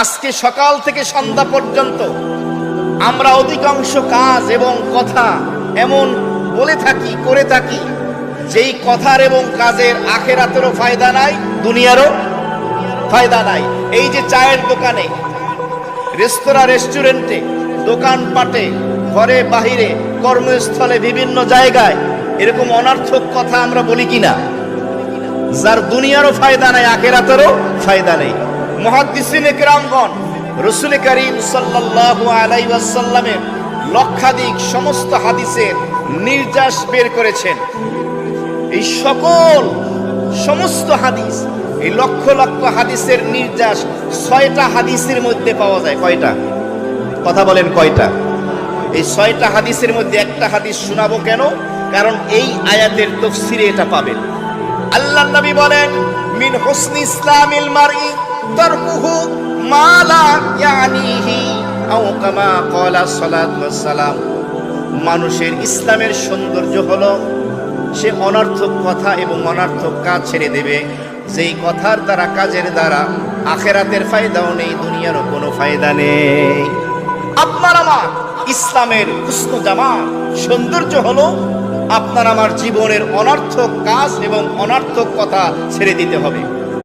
আজকে সকাল থেকে সন্ধ্যা পর্যন্ত আমরা অধিকাংশ কাজ এবং কথা এমন বলে থাকি, করে থাকি, যেই কথার এবং কাজের আখিরাতেরও ফায়দা নাই, দুনিয়ারও ফায়দা নাই। এই যে চায়ের দোকানে, রেস্তোরাঁ, রেস্টুরেন্টে, দোকানপাটে, ঘরে বাহিরে, কর্মস্থলে, বিভিন্ন জায়গায় এরকম অনর্থক কথা আমরা বলি কিনা, যার দুনিয়ারও ফায়দা নাই, আখিরাতেরও ফায়দা নেই। মুহাদ্দিসিনে কেরামগণ রাসূল করিম সাল্লাল্লাহু আলাইহি ওয়াসাল্লামের লক্ষাধিক সমস্ত হাদিসের নির্যাস বের করেছেন। এই সমস্ত হাদিস, এই লক্ষ লক্ষ হাদিসের নির্যাস 6টা হাদিসের মধ্যে পাওয়া যায়। কয়টা? কথা বলেন, কয়টা? এই 6টা হাদিসের মধ্যে একটা হাদিস শোনাবো কেন? কারণ এই আয়াতের তাফসীরে এটা পাবেন। আল্লাহর নবী বলেন, মিন হুসনি ইসলামিল মারই তারকুহু মা লা ইয়ানিহি আও কামা ক্বালা সাল্লাল্লাহু আলাইহি ওয়াসাল্লাম। মানুষের ইসলামের সৌন্দর্য হলো সে অনর্থক কথা এবং অনর্থক কাজ ছেড়ে দেবে, যেই কথার দ্বারা, কাজের দ্বারা আখিরাতের ফায়দাও নেই, দুনিয়ারও কোনো ফায়দা নেই। আপনার আমার ইসলামের হুসন জামাল, সৌন্দর্য হলো আপনার আমার জীবনের অনর্থক কাজ এবং অনর্থক কথা ছেড়ে দিতে হবে।